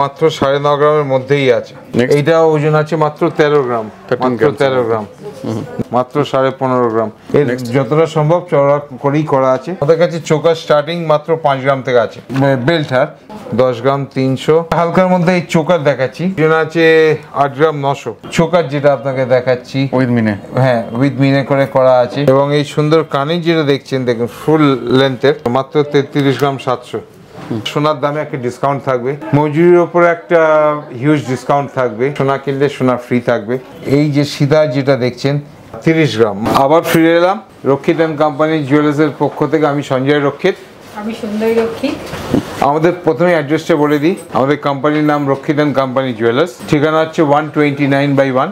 মাত্র 9.5 গ্রামের মধ্যেই আছে। এইটা ওজন আছে মাত্র 13 গ্রাম, মাত্র 13 গ্রাম, মাত্র 15.5 গ্রাম। এর যতটা সম্ভব চওড়া করেই করা আছে। আমাদের কাছে চোকার স্টার্টিং মাত্র 5 গ্রাম থেকে আছে। বেল্টার 10 গ্রাম 300। হালকার মধ্যে এই চোকার দেখাচ্ছি, ওজন আছে 8 গ্রাম 900। চোকার যেটা আপনাকে দেখাচ্ছি উইথ মিনে, হ্যাঁ উইথ মিনে করে করা আছে। এবং এই সুন্দর কানে যেটা দেখছেন, দেখুন ফুল লেন্থের, মাত্র 33 গ্রাম 700। সোনার দামে একটা ডিসকাউন্ট থাকবে, মজুরির উপরে একটা হিউজ ডিসকাউন্ট থাকবে। সোনা কিনলে সোনা ফ্রি থাকবে। এই যে সিধা যেটা দেখছেন 30 গ্রাম। আবার ফিরে এলাম রক্ষিত অ্যান্ড কোম্পানি জুয়েলার্সের পক্ষ থেকে। আমি সঞ্জয় রক্ষিত। আমি সুন্দরী রক্ষিত। আমাদের প্রথমে অ্যাড্রেসটা বলে দিই। আমাদের কোম্পানির নাম রক্ষিত অ্যান্ড কোম্পানি জুয়েলার্স। ঠিকানা হচ্ছে 129/1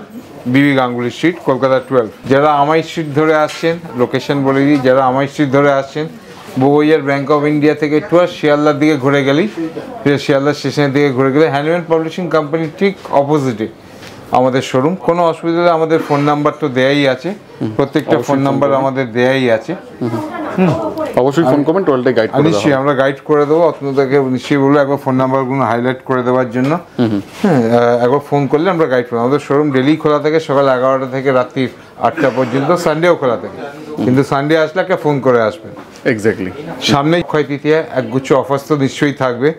বিবি গাঙ্গুলি স্ট্রিট, কলকাতা 12। যারা আমাই স্ট্রিট ধরে আসছেন, লোকেশন বলে দিই, যারা আমাই স্ট্রিট ধরে আসছেন, বউবাজার ব্যাংক অফ ইন্ডিয়া থেকে একটু শিয়ালদার দিকে ঘুরে গেলেই, শিয়ালদার স্টেশনের দিকে ঘুরে গেলে হ্যান্ডমেড পাবলিশিং কোম্পানির ঠিক অপোজিটে আমাদের শোরুম। কোনো অসুবিধা হলে আমাদের ফোন নাম্বার তো দেয়াই আছে, প্রত্যেকটা ফোন নাম্বার আমাদের দেয়াই আছে। অবশ্যই ফোন করবেন, টোটালটাই গাইড করে নিশ্চয়ই আমরা গাইড করে দেবো। আপনাদেরকে নিশ্চয়ই বলবো একবার ফোন নাম্বারগুলো হাইলাইট করে দেওয়ার জন্য। হ্যাঁ, একবার ফোন করলে আমরা গাইড করবো। আমাদের শোরুম ডেলি খোলা থাকে, সকাল 11টা থেকে রাত্রি 8টা পর্যন্ত। সানডেও খোলা থাকে, কিন্তু সানডে আসলে একটা ফোন করে আসবেন। এক্স্যাক্টলি। সামনে অক্ষয় তৃতীয়া, একগুচ্ছ অফার তো নিশ্চয়ই থাকবে।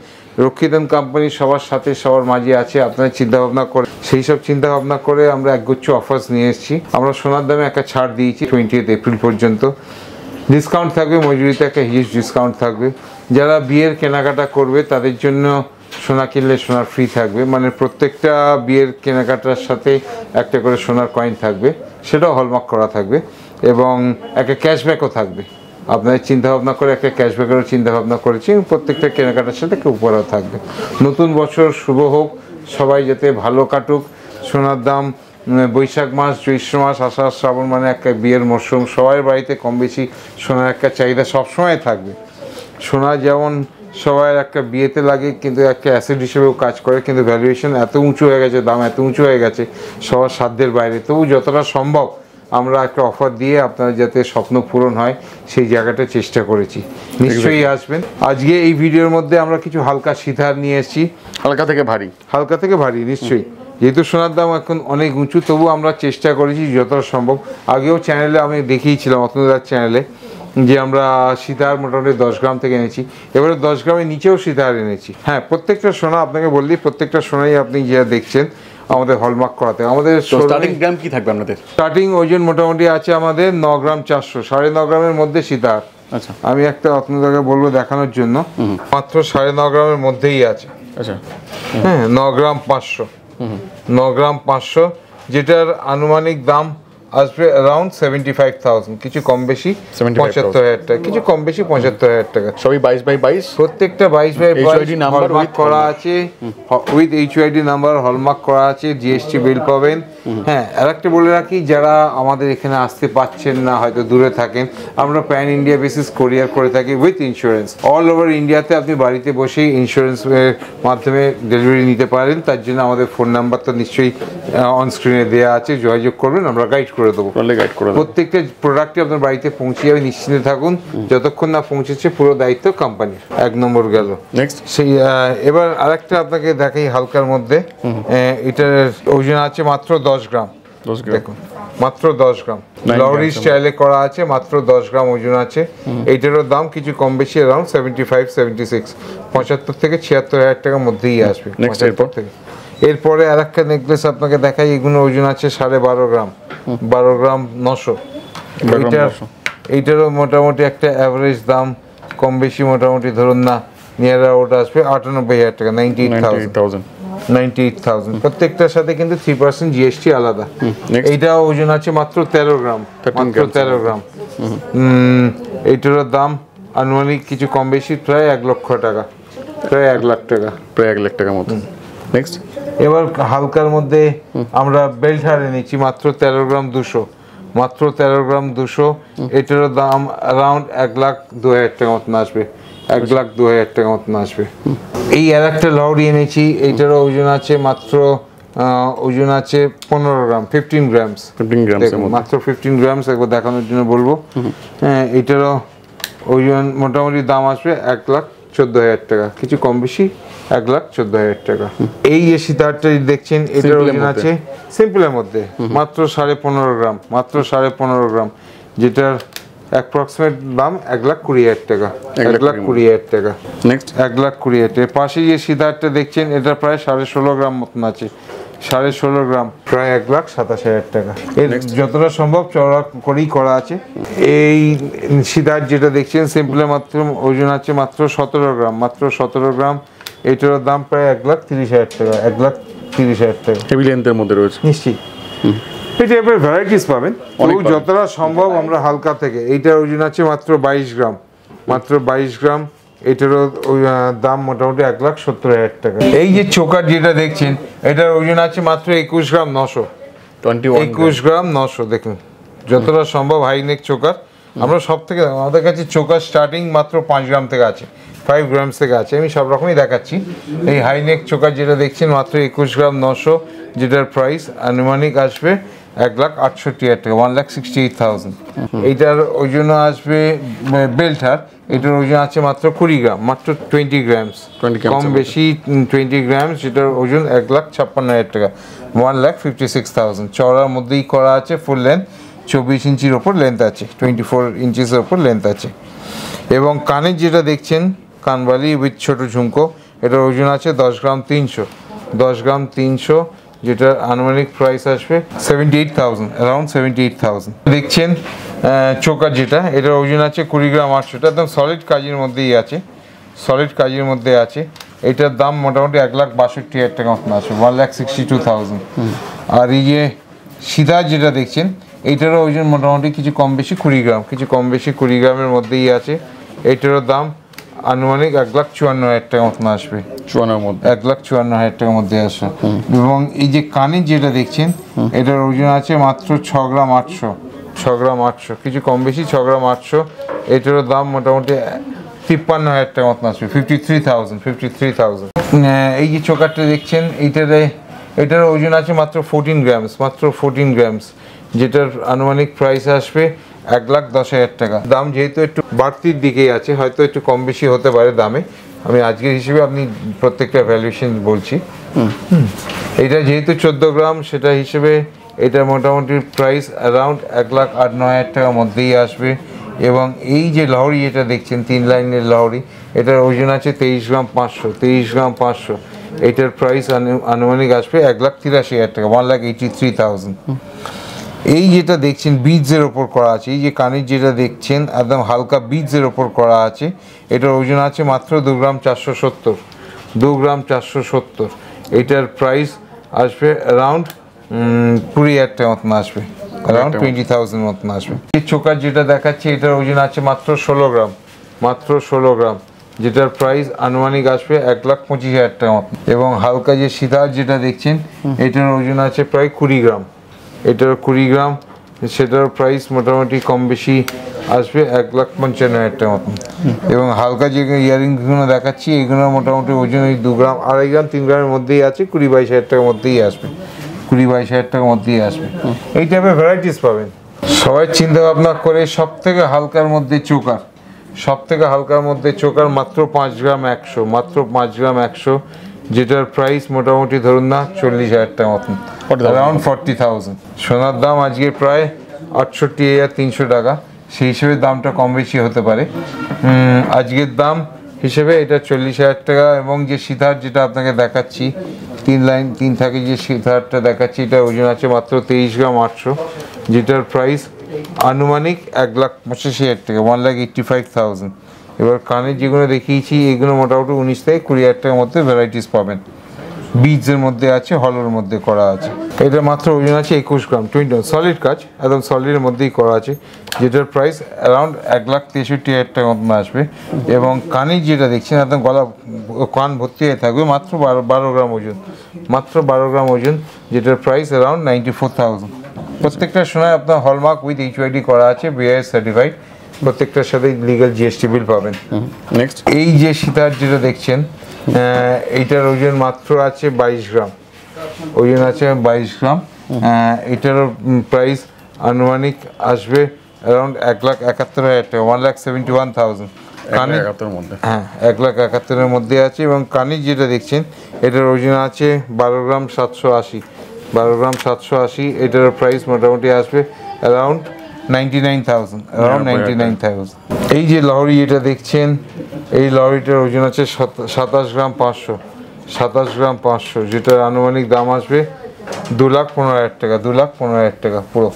রক্ষিত অ্যান্ড কোম্পানি সবার সাথে সবার মাঝে আছে। আপনারা চিন্তাভাবনা করে, সেই সব চিন্তাভাবনা করে আমরা একগুচ্ছ অফার্স নিয়ে এসেছি। আমরা সোনার দামে একটা ছাড় দিয়েছি 20 এপ্রিল পর্যন্ত। ডিসকাউন্ট থাকবে, মজুরিতে একটা হিউজ ডিসকাউন্ট থাকবে। যারা বিয়ের কেনাকাটা করবে তাদের জন্য সোনা কিনলে সোনার ফ্রি থাকবে, মানে প্রত্যেকটা বিয়ের কেনাকাটার সাথে একটা করে সোনার কয়েন থাকবে, সেটাও হলমার্ক করা থাকবে। এবং একটা ক্যাশব্যাকও থাকবে। আপনাদের চিন্তাভাবনা করে একটা ক্যাশব্যাকেরও চিন্তাভাবনা করেছি। প্রত্যেকটা কেনাকাটার সাথে একটা উপহারও থাকবে। নতুন বছর শুভ হোক, সবাই যাতে ভালো কাটুক। সোনার দাম, বৈশাখ মাস, জ্যৈষ্ঠ মাস, আষাঢ় শ্রাবণ মানে একটা বিয়ের মরশুম। সবার বাড়িতে কম বেশি সোনার একটা চাহিদা সবসময় থাকবে। সোনা যেমন সবার একটা বিয়েতে লাগে, কিন্তু একটা অ্যাসেট হিসেবেও কাজ করে। কিন্তু ভ্যালুয়েশন এত উঁচু হয়ে গেছে, দাম এত উঁচু হয়ে গেছে সবার সাধ্যের বাইরে। তবু যতটা সম্ভব আমরা একটা অফার দিয়ে আপনারা যাতে স্বপ্ন পূরণ হয় সেই জায়গাটা চেষ্টা করেছি। নিশ্চয়ই আসবেন। আজকে এই ভিডিওর মধ্যে আমরা কিছু হালকা সিতার নিয়ে এসেছি। হালকা থেকে ভারী, হালকা থেকে ভারী, নিশ্চয়ই। যেহেতু সোনার দাম এখন অনেক উঁচু, তবু আমরা চেষ্টা করেছি যতটা সম্ভব। আগেও চ্যানেলে আমি দেখিয়েছিলাম, অতনুদার চ্যানেলে, যে আমরা সীতাহার মোটামুটি 10 গ্রাম থেকে এনেছি। এবারে 10 গ্রামের নিচেও সীতাহার এনেছি। হ্যাঁ, প্রত্যেকটা সোনা আপনাকে বললি, প্রত্যেকটা সোনাই আপনি যা দেখছেন আমাদের হলমার্ক করাতে। আমাদের স্টার্টিং গ্রাম কি থাকবে আপনাদের? স্টার্টিং ওজন মোটামুটি আছে আমাদের 9 গ্রাম 400, 9.5 গ্রামের মধ্যে সীতাহার। আচ্ছা, আমি একটা আপনাদেরকে বলবো দেখানোর জন্য, মাত্র 9.5 গ্রামের মধ্যেই আছে। আচ্ছা, হ্যাঁ, 9 গ্রাম 500, 9 গ্রাম 500, যেটার আনুমানিক দাম আসবে অ্যারাউন্ড 75,000, কিছু কম বেশি 75,000 টাকা, কিছু কম বেশি 75,000 টাকা। সবই 22/22, প্রত্যেকটা 22/22 নাম্বার হলমার্ক করা আছে, উইথ HUID নাম্বার হলমার্ক করা আছে, GST বিল পাবেন। হ্যাঁ, আর একটা বলে রাখি, যারা আমাদের এখানে আসতে পাচ্ছেন না, হয়তো দূরে থাকেন, আমরা প্যান ইন্ডিয়া বেসিস কোরিয়ার করে থাকি উইথ ইন্স্যুরেন্স। অল ওভার ইন্ডিয়াতে আপনি বাড়িতে বসেই ইন্স্যুরেন্সের মাধ্যমে ডেলিভারি নিতে পারেন। তার জন্য আমাদের ফোন নাম্বার তো নিশ্চয়ই অন স্ক্রিনে দেওয়া আছে, যোগাযোগ করবেন, আমরা গাইড করে দেবো। প্রত্যেকটা প্রোডাক্টই আপনার বাড়িতে পৌঁছে যাবে, নিশ্চিন্তে থাকুন। যতক্ষণ না পৌঁছেছে পুরো দায়িত্ব কোম্পানির। 1 নম্বর গেল। নেক্সট সেই এবার আরেকটা আপনাকে দেখাই হালকার মধ্যে। এটার ওজন আছে মাত্র 10 গ্রাম। দেখুন, মাত্র 10 গ্রাম, লরি স্টাইলে করা আছে, মাত্র 10 গ্রাম ওজন আছে। এইটারও দাম কিছু কম বেশি অ্যারাউন্ড 75-76, 75 থেকে 76,000 টাকার মধ্যেই আসবে। এরপরে আর একটা নেকলেস আপনাকে দেখাই। এগুলো ওজন আছে 12.5 গ্রাম, 12 গ্রাম 900। এইটারও মোটামুটি একটা অ্যাভারেজ দাম কম বেশি মোটামুটি ধরুন না নিয়ার ওটা আসবে 98,000 টাকা, 98,000। প্রত্যেকটার সাথে কিন্তু 3% GST আলাদা। এইটা ওজন আছে মাত্র 13 গ্রাম, মাত্র 13 গ্রাম। এইটারও দাম আনুমানিক কিছু কম বেশি প্রায় 1 লক্ষ টাকা, প্রায় 1 লাখ টাকা, প্রায় 1 লাখ টাকার মতো। নেক্সট এবার হালকার মধ্যে আমরা বেল্ট হার এনেছি মাত্র 13 গ্রাম 200, মাত্র 13 গ্রাম 200। এটারও দাম অ্যারাউন্ড 1,02,000 টাকা মতন আসবে, 1,02,000 টাকা মতন আসবে। এই আর একটা লাউডি এনেছি, এইটারও ওজন আছে মাত্র ওজন আছে 15 গ্রাম, 15 গ্রামস, মাত্র 15 গ্রামস। একবার দেখানোর জন্য বলবো। হ্যাঁ, এইটারও ওজন মোটামুটি দাম আসবে 14,000 টাকা, কিছু কম বেশি 1,14,000 টাকা। এই যে সীতাহারটা দেখছেন এটার Simple এর ওজন আছে সিম্পলের মধ্যে মাত্র 15.5 গ্রাম, মাত্র 15.5 গ্রাম, যেটার অ্যাপ্রক্সিমেট দাম 1,20,000 টাকা, 1,20,000 টাকা, নেক্সট 1,20,000 টাকা। পাশে যে সীতাহারটা দেখছেন এটা প্রায় 16.5 গ্রাম মতন আছে, 16.5 গ্রাম, প্রায় 1,27,000 টাকা। এর যতটা সম্ভব চওড়া করেই করা আছে। এই সীতাহার যেটা দেখছেন সিম্পলের মাত্র ওজন আছে মাত্র 17 গ্রাম, মাত্র 17 গ্রাম, এটার দাম প্রায় 1,30,000 টাকা, 1,30,000 টাকা। হেভি লেন্থের মধ্যে রয়েছে। নিশ্চয়ই এই টাইপের ভ্যারাইটিস পাবেন। অনেক তো পাবেন। যতটা সম্ভব আমরা হালকা থেকে, এইটার ওজন আছে মাত্র 22 গ্রাম, মাত্র 22 গ্রাম, এটারও দাম মোটামুটি 1,70,000 টাকা। এই যে চোকার যেটা দেখছেন এটার ওজন আছে মাত্র 21 গ্রাম 900, 21 গ্রাম 900। দেখুন যতটা সম্ভব হাইনেক চোকার। আমরা সব থেকে আমাদের কাছে চোকার স্টার্টিং মাত্র 5 গ্রাম থেকে আছে, 5 গ্রামস থেকে আছে। আমি সব রকমই দেখাচ্ছি। এই হাইনেক চোকার যেটা দেখছেন মাত্র 21 গ্রাম 900, যেটার প্রাইস আনুমানিক আসবে 1,68,000 টাকা, 1,68,000। এইটার ওজন আসবে বেল্টার, এটার ওজন আছে মাত্র 20 গ্রাম, মাত্র 20 গ্রামস, 20 grams কম বেশি 20 গ্রামস, যেটার ওজন 1,56,000 টাকা, 1,56,000। চওড়ার মধ্যেই করা আছে, ফুল লেন্থ 24 ইঞ্চির ওপর লেন্থ আছে, 24 ইঞ্চিসের ওপর লেন্থ আছে। এবং কানের যেটা দেখছেন কানবালি উইথ ছোট ঝুমকো, এটার ওজন আছে 10 গ্রাম 300, 10 গ্রাম 300, যেটার আনুমানিক প্রাইস আসবে 78,000, অ্যারাউন্ড 78,000। দেখছেন চোকার যেটা, এটার ওজন আছে 20 গ্রাম 800, এটা একদম সলিড কাজের মধ্যেই আছে, সলিড কাজের মধ্যে আছে। এটার দাম মোটামুটি 1,62,000 টাকা মতন আসবে, 1,62,000। আর এই যে সীতাহার যেটা দেখছেন এইটারও ওজন মোটামুটি কিছু কম বেশি 20 গ্রাম, কিছু কম বেশি 20 গ্রামের মধ্যেই আছে। এইটারও দাম আনুমানিক 1,54,000 টাকা মতন আসবে, 54 মধ্যে 1,54,000 টাকার মধ্যে আসে। এবং এই যে কানের যেটা দেখছেন এটার ওজন আছে মাত্র 6 গ্রাম 800, 6 গ্রাম 800, কিছু কম বেশি 6 গ্রাম 800। এটারও দাম মোটামুটি 53,000 টাকা মতন আসবে, 53,000, 53,000। এই যে চোকারটা দেখছেন এটার ওজন আছে মাত্র 14 গ্রামস, মাত্র 14 গ্রামস, যেটার আনুমানিক প্রাইস আসবে 1,10,000 টাকা। দাম যেহেতু একটু বাড়তির দিকেই আছে, হয়তো একটু কম বেশি হতে পারে দামে, আমি আজকের হিসেবে আপনি প্রত্যেকটা ভ্যালুয়েশন বলছি। এটা যেহেতু 14 গ্রাম সেটা হিসেবে এটা মোটামুটি প্রাইস অ্যারাউন্ড 1,08,000 টাকার মধ্যেই আসবে। এবং এই যে লাহরি এটা দেখছেন 3 লাইনের লাহরি, এটার ওজন আছে 23 গ্রাম 500, 23 গ্রাম 500, এটার প্রাইস আনুমানিক আসবে 1,83,000 টাকা, 1,83,000। এই যেটা দেখছেন বিডসের ওপর করা আছে, এই যে কানের যেটা দেখছেন একদম হালকা বিডসের ওপর করা আছে, এটার ওজন আছে মাত্র 2 গ্রাম 470, 2 গ্রাম 470। এটার প্রাইস আসবে অ্যারাউন্ড 20,000 টাকা মতন আসবে, অ্যারাউন্ড 20,000 মতন আসবে। এই চোকার যেটা দেখাচ্ছে এটার ওজন আছে মাত্র 16 গ্রাম, মাত্র 16 গ্রাম, যেটার প্রাইস আনুমানিক আসবে 1,25,000 টাকা মতন। এবং হালকা যে সীতাহার যেটা দেখছেন এটার ওজন আছে প্রায় 20 গ্রাম, এটার 20 গ্রাম, সেটার প্রাইস মোটামুটি কম বেশি আসবে 1,55,000 টাকা মতন। এবং হালকা যে ইয়ারিংসগুলো দেখাচ্ছি এইগুলোর মোটামুটি ওজন ওই 2 গ্রাম 2.5 গ্রাম 3 গ্রামের মধ্যেই আছে, 20-22,000 টাকার মধ্যেই আসবে, 20-22,000 টাকার মধ্যেই আসবে। এই টাইপের ভ্যারাইটিস পাবেন। সবাই চিন্তা ভাবনা করে সব থেকে হালকার মধ্যে চোকার, সব থেকে হালকার মধ্যে চোকার মাত্র 5 গ্রাম 100, মাত্র 5 গ্রাম 100, যেটার প্রাইস মোটামুটি ধরুন না 40,000 টাকা মতন, অ্যারাউন্ড 40,000। সোনার দাম আজকে প্রায় 68,300 টাকা, সেই হিসেবে দামটা কম বেশি হতে পারে। আজকের দাম হিসেবে এটা 40,000 টাকা। এবং যে সীতাহার যেটা আপনাকে দেখাচ্ছি 3 থাকে যে সীতাহারটা দেখাচ্ছি, এটা ওজন আছে মাত্র 23 গ্রাম 800, যেটার প্রাইস আনুমানিক 1,85,000 টাকা, 1,85,000। এবার কানের যেগুলো দেখিয়েছি এগুলো মোটামুটি 19 থেকে 20,000 টাকার মধ্যে ভ্যারাইটিস পাবেন। বিডসের মধ্যে আছে, হলোর মধ্যে করা আছে। এটা মাত্র ওজন আছে 21 গ্রাম, 20 সলিড কাজ, একদম সলিডের মধ্যেই করা আছে, যেটার প্রাইস অ্যারাউন্ড 1,63,000 টাকার মতন আসবে। এবং কানের যেটা দেখছেন একদম গলা কান ভর্তি হয়ে থাকবে, মাত্র 12 গ্রাম ওজন, মাত্র 12 গ্রাম ওজন, যেটার প্রাইস অ্যারাউন্ড 94,000। প্রত্যেকটা সময় আপনার হলমার্ক উইথ HYD করা আছে, BIS সার্টিফাইড, প্রত্যেকটার সাথে লিগ্যাল GST বিল পাবেন। নেক্সট এই যে সীতাহার যেটা দেখছেন এইটার ওজন মাত্র আছে 22 গ্রাম, ওজন আছে 22 গ্রাম। এটারও প্রাইস আনুমানিক আসবে অ্যারাউন্ড 1,71,000 টাকা, 1,71,000, কানের 171 মধ্যে। হ্যাঁ 1,71,000-এর মধ্যে আছে। এবং কানের যেটা দেখছেন এটার ওজন আছে 12 গ্রাম 780, 12 গ্রাম 780। এটার প্রাইস মোটামুটি আসবে অ্যারাউন্ড 99,000, অ্যারাউন্ড 99,000। এই যে লহরি এটা দেখছেন, এই লহরিটার ওজন আছে 27 গ্রাম 500, 27 গ্রাম 500, যেটার আনুমানিক দাম আসবে 2,15,000 টাকা, 2,15,000 টাকা পুরো।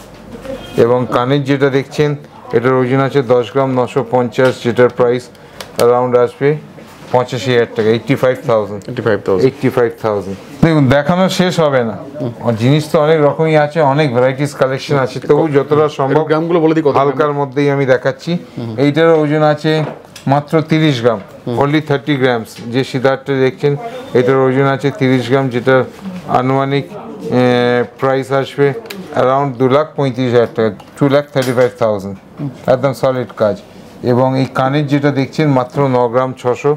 এবং কানের যেটা দেখছেন এটার ওজন আছে 10 গ্রাম 950, যেটার প্রাইস অ্যারাউন্ড আসবে 85,000 টাকা, 85,000, 85,000। দেখুন দেখানো শেষ হবে না, জিনিস তো অনেক রকমই আছে, অনেক ভ্যারাইটিস কালেকশন আছে, তবু যতটা সম্ভব গ্রামগুলো বলে দিই কত? হালকার মধ্যেই আমি দেখাচ্ছি। এইটার ওজন আছে মাত্র 30 গ্রাম, অনলি 30 গ্রামস। যে সিদ্ধার্থটা দেখছেন এটার ওজন আছে 30 গ্রাম, যেটার আনুমানিক প্রাইস আসবে অ্যারাউন্ড 2,35,000 টাকা, 2,35,000, একদম সলিড কাজ। এবং এই কানের যেটা দেখছেন মাত্র 9 গ্রাম 600,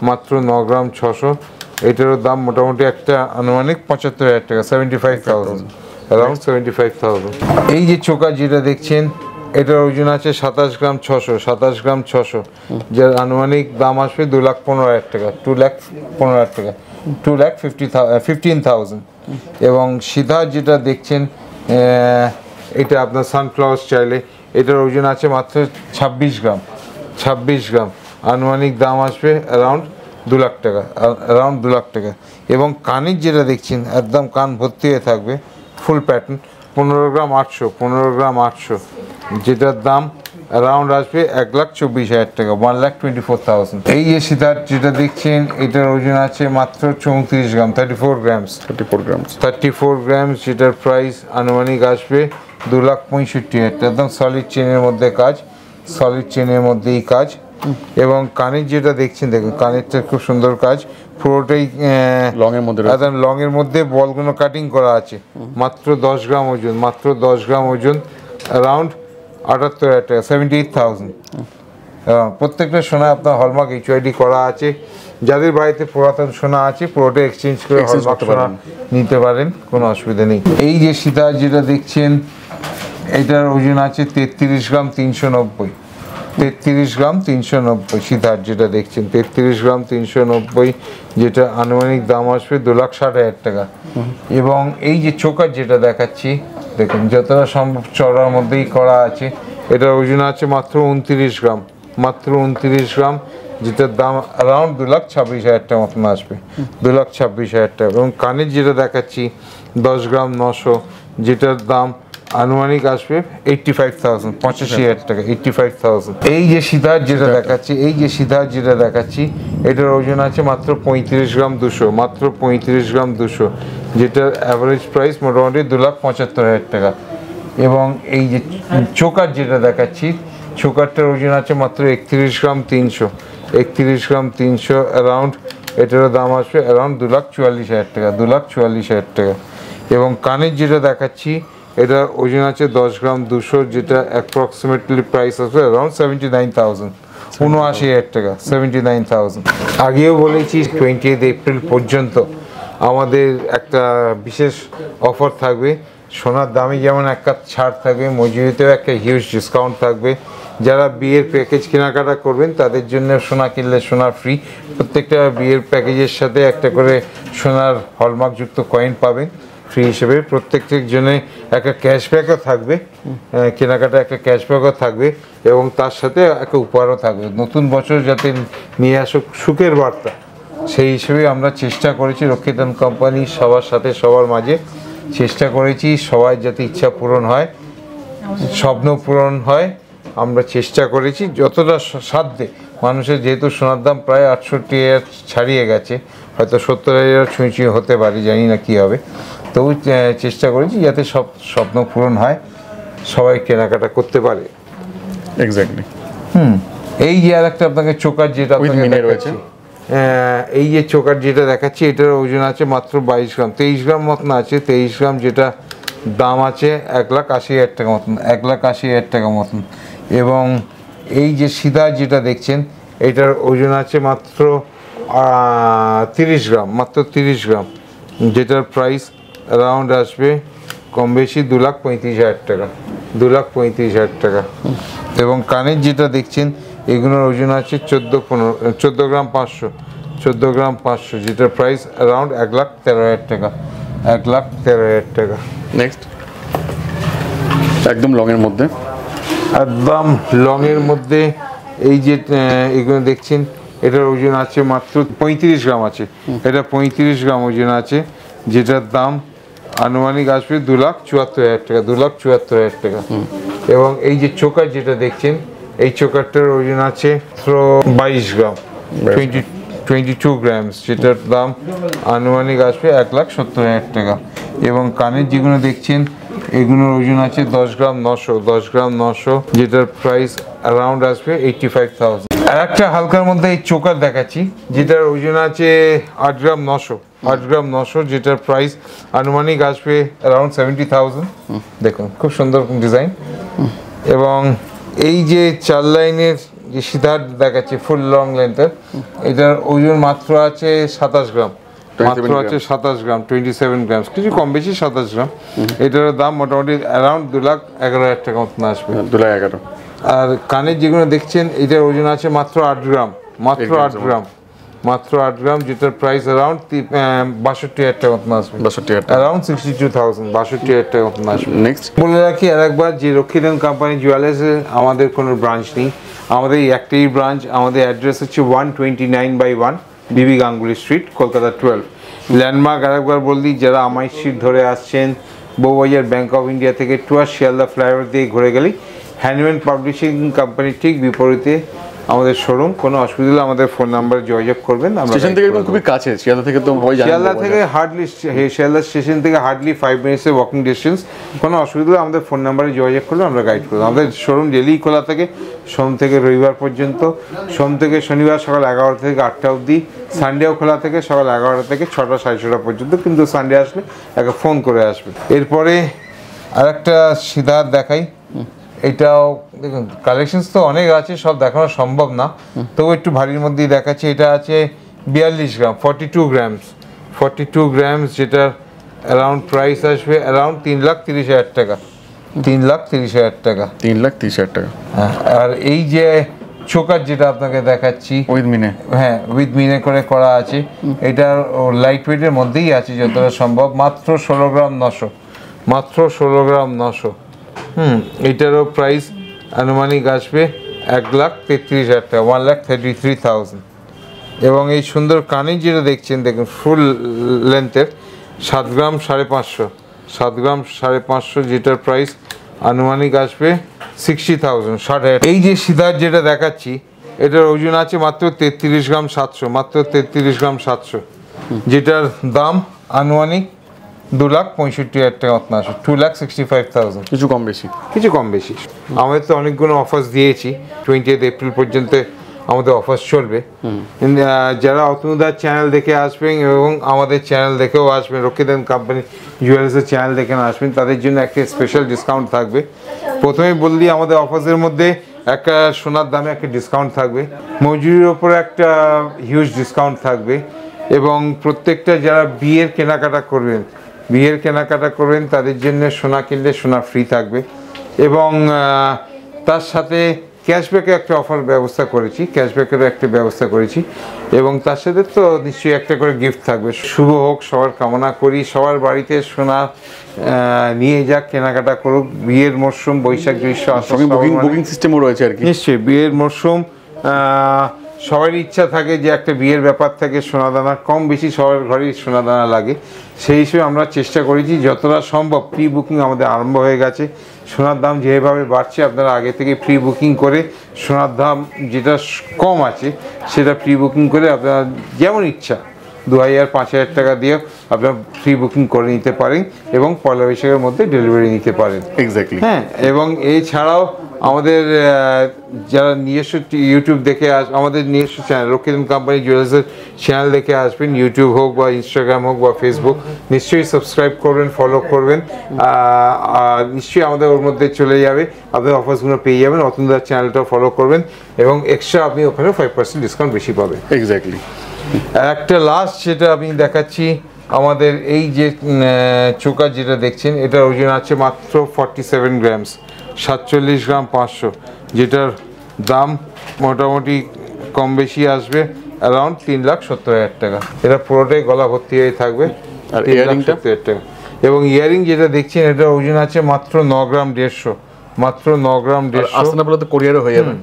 মাত্র 9 গ্রাম 600। এটারও দাম মোটামুটি একটা আনুমানিক 75,000 টাকা, 75,000, অ্যারাউন্ড 75,000। এই যে চোকা যেটা দেখছেন এটার ওজন আছে 27 গ্রাম 600, 27 গ্রাম 600, যার আনুমানিক দাম আসবে 2,15,000 টাকা, 2,15,000 টাকা, 2,15,000। এবং সিধা যেটা দেখছেন এটা আপনার সানফ্লাওয়ার স্টাইলে, এটার ওজন আছে মাত্র 26 গ্রাম, 26 গ্রাম, আনুমানিক দাম আসবে অ্যারাউন্ড 2 লাখ টাকা, অ্যারাউন্ড 2 লাখ টাকা। এবং কানের যেটা দেখছেন একদম কান ভর্তি হয়ে থাকবে, ফুল প্যাটার্ন, 15 গ্রাম 800, 15 গ্রাম 800, যেটার দাম অ্যারাউন্ড আসবে 1,24,000 টাকা, 1,24,000। এই যে সিদ্ধার্থ যেটা দেখছেন এটার ওজন আছে মাত্র 34 গ্রাম, 34 গ্রামস, 34 গ্রামস, যেটার প্রাইস আনুমানিক আসবে 2,65,000 টাকা, একদম সলিড চেনের মধ্যে কাজ, সলিড চেনের মধ্যেই কাজ। এবং কানের যেটা দেখছেন দেখুন কানেরটা খুব সুন্দর কাজ, পুরোটাই লং এর মধ্যে, একদম লং এর মধ্যে বলগুলো কাটিং করা আছে, মাত্র 10 গ্রাম ওজন, মাত্র 10 গ্রাম ওজন, অ্যারাউন্ড 78,000 টাকা, 78,000। প্রত্যেকটা সোনা আপনার হলমার্ক HYD করা আছে। যাদের বাড়িতে পুরাতন সোনা আছে পুরোটা এক্সচেঞ্জ করে হলমার্ক সোনা নিতে পারেন, কোনো অসুবিধা নেই। এই যে সীতা যেটা দেখছেন এটার ওজন আছে 33 গ্রাম 390, 33 গ্রাম 390, সীতার যেটা দেখছেন 33 গ্রাম 390, যেটা আনুমানিক দাম আসবে 2,60,000 টাকা। এবং এই যে চোকার যেটা দেখাচ্ছি দেখুন যতটা সম্ভব চড়ার মধ্যেই করা আছে, এটার ওজন আছে মাত্র 29 গ্রাম, মাত্র 29 গ্রাম, যেটার দাম অ্যারাউন্ড 2,26,000 টাকা মতন আসবে, 2,26,000 টাকা। এবং কানের যেটা দেখাচ্ছি 10 গ্রাম 900, যেটার দাম আনুমানিক আসবে 85,000, 85,000 টাকা, 85,000। এই যে সিদ্ধার যেটা দেখাচ্ছি, এই যে সিদ্ধার যেটা দেখাচ্ছি এটার ওজন আছে মাত্র 35 গ্রাম 200, মাত্র 35 গ্রাম 200, যেটার অ্যাভারেজ প্রাইস মোটামুটি 2,75,000 টাকা। এবং এই যে চোকার যেটা দেখাচ্ছি চোকারটার ওজন আছে মাত্র 31 গ্রাম 300, 31 গ্রাম 300, অ্যারাউন্ড এটারও দাম আসবে অ্যারাউন্ড 2,44,000 টাকা, 2,44,000 টাকা। এবং কানের যেটা দেখাচ্ছি এটা ওজন আছে 10 গ্রাম 200, যেটা অ্যাপ্রক্সিমেটলি প্রাইস আসবে অ্যারাউন্ড 79,000, 79,000 টাকা, 79,000। আগেও বলেছি 20 এপ্রিল পর্যন্ত আমাদের একটা বিশেষ অফার থাকবে, সোনার দামে যেমন একটা ছাড় থাকবে, মজুরিতেও একটা হিউজ ডিসকাউন্ট থাকবে। যারা বিয়ের প্যাকেজ কেনাকাটা করবেন তাদের জন্য সোনা কিনলে সোনা ফ্রি, প্রত্যেকটা বিয়ের প্যাকেজের সাথে একটা করে সোনার হলমার্কযুক্ত কয়েন পাবেন ফ্রি হিসেবে। প্রত্যেকটির জন্য একটা ক্যাশব্যাকও থাকবে, কেনাকাটা একটা ক্যাশব্যাকও থাকবে, এবং তার সাথে একটা উপহারও থাকবে। নতুন বছর যাতে নিয়ে আসুক সুখের বার্তা, সেই হিসেবে আমরা চেষ্টা করেছি রক্ষিতান কোম্পানি সবার সাথে সবার মাঝে চেষ্টা করেছি সবাই যাতে ইচ্ছা পূরণ হয়, স্বপ্ন পূরণ হয়। আমরা চেষ্টা করেছি যতটা সাধ্যে, মানুষের যেহেতু সোনার দাম প্রায় 68,000 ছাড়িয়ে গেছে, হয়তো 70,000 ছুঁই হতে পারে, জানি না কী হবে, তবু চেষ্টা করেছি যাতে সব স্বপ্ন পূরণ হয়, সবাই কেনাকাটা করতে পারে। এক্স্যাক্টলি। এই যে আর একটা আপনাকে চোকার যেটা আপনাকে দেখাচ্ছি, এই যে চোকার যেটা দেখাচ্ছি এটার ওজন আছে মাত্র 22 গ্রাম, 23 গ্রাম মতন আছে, 23 গ্রাম, যেটা দাম আছে 1,80,000 টাকা মতন, 1,80,000 টাকা মতন। এবং এই যে সিধা যেটা দেখছেন এটার ওজন আছে মাত্র 30 গ্রাম, মাত্র 30 গ্রাম, যেটার প্রাইস অ্যারাউন্ড আসবে কম বেশি 2,35,000 টাকা, 2,35,000 টাকা। এবং কানের যেটা দেখছেন এগুলোর ওজন আছে 14 গ্রাম 500, 14 গ্রাম 500, যেটার প্রাইস অ্যারাউন্ড 1,13,000 টাকা, 1,13,000 টাকা। নেক্সট একদম লং এর মধ্যে, একদম লংয়ের মধ্যে এই যে এগুলো দেখছেন, এটার ওজন আছে মাত্র 35 গ্রাম আছে, এটা 35 গ্রাম ওজন আছে, যেটার দাম আনুমানিক আসবে 2,74,000 টাকা, 2,74,000 টাকা। এবং এই যে চোকার যেটা দেখছেন, এই চোকারটার ওজন আছে 22 গ্রাম, 22 গ্রামস, যেটার দাম আনুমানিক আসবে 1,70,000 টাকা। এবং কানের যেগুলো দেখছেন, এগুলোর ওজন আছে 10 গ্রাম 900, 10 গ্রাম 900, যেটার প্রাইস অ্যারাউন্ড আসবে 85,000। আর একটা হালকার মধ্যে এই চোকার দেখাচ্ছি, যেটার ওজন আছে 8 গ্রাম 900, 8 গ্রাম 900, যেটার প্রাইস আনুমানিক আসবে অ্যারাউন্ড 70,000। দেখুন খুব সুন্দর ডিজাইন। এবং এই যে 4 লাইনের যে সিদ্ধার্থ দেখাচ্ছে ফুল লং লেন্থের, এটার ওজন মাত্র আছে 27 গ্রাম, মাত্র আছে 27 গ্রাম, 27 গ্রাম, কিছু কম বেশি 27 গ্রাম। এটার দাম মোটামুটি অ্যারাউন্ড 2,11,000 টাকা মতন আসবে। 2,11,000। আর কানের যেগুলো দেখছেন, এটার ওজন আছে মাত্র 8 গ্রাম, মাত্র 8 গ্রাম, মাত্র 8 গ্রাম, যেটার প্রাইস অ্যারাউন্ড 62,000 টাকা মতন আসবে, 62,000 টাকা, অ্যারাউন্ড 62,000, 62,000 টাকা মতন আসবে। নেক্সট বলে রাখি আরেকবার যে রক্ষিতান কোম্পানি জুয়েলার্সে আমাদের কোনো ব্রাঞ্চ নেই, আমাদের এই একটাই ব্রাঞ্চ। আমাদের অ্যাড্রেস হচ্ছে 129/1 বিবি গাঙ্গুলি স্ট্রিট, কলকাতা 12। ল্যান্ডমার্ক আরেকবার বললি, যারা আমাই স্ট্রিট ধরে আসছেন বউবাজার ব্যাংক অফ ইন্ডিয়া থেকে টুয়ার শিয়ালদা ফ্লাইওভার দিয়ে ঘুরে গেলেই হ্যান্ডম্যান পাবলিশিং কোম্পানির ঠিক বিপরীতে আমাদের শোরুম। কোনো অসুবিধা হলে আমাদের ফোন নাম্বারে যোগাযোগ করবেন। আমরা স্টেশন থেকে একদম খুবই কাছে, শিয়ালদা থেকে তো সবাই জানেন, শিয়ালদা থেকে হার্ডলি, শিয়ালদা স্টেশন থেকে হার্ডলি 5 মিনিটসের ওয়াকিং ডিস্টেন্স। কোনো অসুবিধা হলে আমাদের ফোন নাম্বারে যোগাযোগ করলে আমরা গাইড করবো। আমাদের শোরুম ডেলি খোলা থাকে, সোম থেকে রবিবার পর্যন্ত, সোম থেকে শনিবার সকাল 11টা থেকে 8টা অবধি, সানডেও খোলা থেকে সকাল 11টা থেকে 6টা 6:30 পর্যন্ত, কিন্তু সানডে আসলে একটা ফোন করে আসবে। এরপরে আরেকটা সিদ্ধার্থ দেখাই, এটাও দেখুন কালেকশনস তো অনেক আছে, সব দেখানো সম্ভব না, তবু একটু ভারীর মধ্যেই দেখাচ্ছি। এটা আছে 42 গ্রাম, 42 গ্রামস, 42 গ্রামস, যেটার অ্যারাউন্ড প্রাইস আসবে অ্যারাউন্ড 3,30,000 টাকা, 3,30,000 টাকা, 3,30,000 টাকা। হ্যাঁ। আর এই যে চোকার যেটা আপনাকে দেখাচ্ছি, উইথ মিনে, হ্যাঁ উইথ মিনে করে করা আছে, এটা লাইট ওয়েটের মধ্যেই আছে যতটা সম্ভব, মাত্র 16 গ্রাম 900, মাত্র 16 গ্রাম 900। এটারও প্রাইস আনুমানিক আসবে 1,33,000 টাকা, 1,33,000। এবং এই সুন্দর কানে যেটা দেখছেন, দেখুন ফুল লেন্থের 7 গ্রাম 550, 7 গ্রাম 550, যেটার প্রাইস আনুমানিক আসবে 60,000, 60,000। এই যে সিদ্ধার্থ যেটা দেখাচ্ছি, এটার ওজন আছে মাত্র 33 গ্রাম 700, মাত্র 33 গ্রাম 700, যেটার দাম আনুমানিক 2,65,000 টাকা মতন আসে, 2,65,000, কিছু কম বেশি, কিছু কম বেশি। আমাদের তো অনেকগুলো অফার্স দিয়েছি, 20 এপ্রিল পর্যন্ত আমাদের অফার্স চলবে। যারা অতনুদার চ্যানেল দেখে আসবেন এবং আমাদের চ্যানেল দেখেও আসবেন, রক্ষিতান কোম্পানি জুয়েলার্সের চ্যানেল দেখে আসবেন, তাদের জন্য একটা স্পেশাল ডিসকাউন্ট থাকবে। প্রথমেই বললি আমাদের অফার্সের মধ্যে একটা সোনার দামে একটা ডিসকাউন্ট থাকবে, মজুরির ওপরে একটা হিউজ ডিসকাউন্ট থাকবে, এবং প্রত্যেকটা যারা বিয়ের কেনাকাটা করবেন তাদের জন্য সোনা কিনলে সোনা ফ্রি থাকবে। এবং তার সাথে ক্যাশব্যাকের একটা ব্যবস্থা করেছি, এবং তার সাথে তো নিশ্চয়ই একটা করে গিফট থাকবে। শুভ হোক সবার কামনা করি, সবার বাড়িতে সোনা নিয়ে যাক, কেনাকাটা করুক। বিয়ের মরশুম, বৈশাখ জ্যৈষ্ঠ বুকিং সিস্টেমও রয়েছে আর কি। নিশ্চয়ই বিয়ের মরশুম, সবারই ইচ্ছা থাকে যে একটা বিয়ের ব্যাপার থাকে, সোনাদানা কম বেশি সবার ঘরেই সোনাদানা লাগে। সেই হিসেবে আমরা চেষ্টা করেছি যতটা সম্ভব, প্রি বুকিং আমাদের আরম্ভ হয়ে গেছে। সোনার দাম যেভাবে বাড়ছে, আপনারা আগে থেকে প্রি বুকিং করে সোনার দাম যেটা কম আছে সেটা প্রি বুকিং করে আপনারা যেমন ইচ্ছা 2,000 5,000 টাকা দিয়ে আপনারা প্রি বুকিং করে নিতে পারেন, এবং পয়লা বৈশাখের মধ্যে ডেলিভারি নিতে পারেন। এক্স্যাক্টলি, হ্যাঁ। এবং এছাড়াও আমাদের যারা নিজস্ব ইউটিউব দেখে আমাদের নিজস্ব চ্যানেল রক্ষিতান কোম্পানি জুয়েলার্সের চ্যানেল দেখে আসবেন, ইউটিউব হোক বা ইনস্টাগ্রাম হোক বা ফেসবুক, নিশ্চয়ই সাবস্ক্রাইব করবেন, ফলো করবেন, আর নিশ্চয়ই আমাদের ওর মধ্যে চলে যাবে, আপনার অফার্সগুলো পেয়ে যাবেন। অতনুদার চ্যানেলটা ফলো করবেন, এবং এক্সট্রা আপনি ওখানে 5% ডিসকাউন্ট বেশি পাবেন। এক্স্যাক্টলি। একটা লাস্ট যেটা আমি দেখাচ্ছি, আমাদের এই যে চোকার যেটা দেখছেন, এটার ওজন আছে মাত্র 47 গ্রামস, 47 গ্রাম 500, যেটার দাম মোটামুটি কম বেশি আসবে অ্যারাউন্ড 3,70,000 টাকা। এটা পুরোটাই গলা ভর্তি হয়ে থাকবে। আর 3,70,000 টাকা। এবং ইয়ারিং যেটা দেখছেন এটা ওজন আছে মাত্র 9 গ্রাম 150, মাত্র 9 গ্রাম 150, আসতে না বলে তো কোরিয়ারও হয়ে যাবে।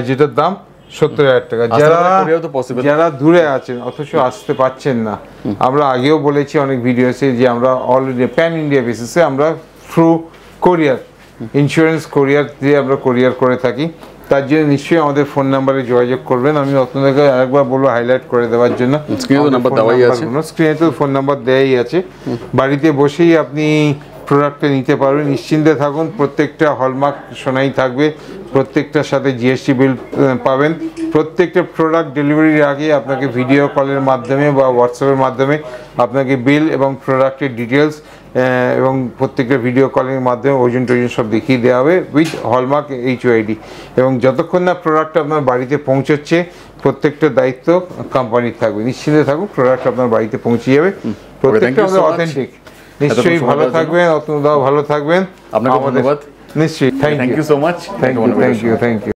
যেটার দাম 70,000 টাকা। আসতে যারা পারলে কোরিয়াও তো possible। যারা দূরে আছেন অথচ আসতে পারছেন না, আমরা আগেও বলেছি অনেক ভিডিওসে যে আমরা অলরেডি প্যান ইন্ডিয়া বেসিসে আমরা থ্রু কোরিয়ার ইন্স্যুরেন্স কোরিয়ার দিয়ে আমরা কোরিয়ার করে থাকি। তার জন্য নিশ্চয়ই আমাদের ফোন নাম্বারে যোগাযোগ করবেন। আমি আপনাদেরকে আরেকবার বলবো হাইলাইট করে দেওয়ার জন্য। স্ক্রিনে তো নাম্বার দেওয়াই আছে। স্ক্রিনে তো ফোন নাম্বার দেওয়াই আছে। বাড়িতে বসেই আপনি প্রোডাক্টটা নিতে পারবেন, নিশ্চিন্তে থাকুন। প্রত্যেকটা হলমার্ক সোনাই থাকবে, প্রত্যেকটার সাথে জিএসটি বিল পাবেন। প্রত্যেকটা প্রোডাক্ট ডেলিভারির আগে আপনাকে ভিডিও কলের মাধ্যমে বা হোয়াটসঅ্যাপের মাধ্যমে আপনাকে বিল এবং প্রোডাক্টের ডিটেলস এবং প্রত্যেকটা ভিডিও কলের মাধ্যমে ওজন টোজন সব দেখিয়ে দেওয়া হবে উইথ হলমার্ক HOID। এবং যতক্ষণ না প্রোডাক্ট আপনার বাড়িতে পৌঁছচ্ছে প্রত্যেকটা দায়িত্ব কোম্পানির থাকবে। নিশ্চিন্তে থাকুন, প্রোডাক্ট আপনার বাড়িতে পৌঁছে যাবে। প্রত্যেকটা you so আমাদের much. অথেন্টিক। নিশ্চয়ই ভালো থাকবেন, অতনুদাও ভালো থাকবেন। আপনাকে ধন্যবাদ। নিশ্চয়ই, thank thank you you so much. Thank you thank you thank you.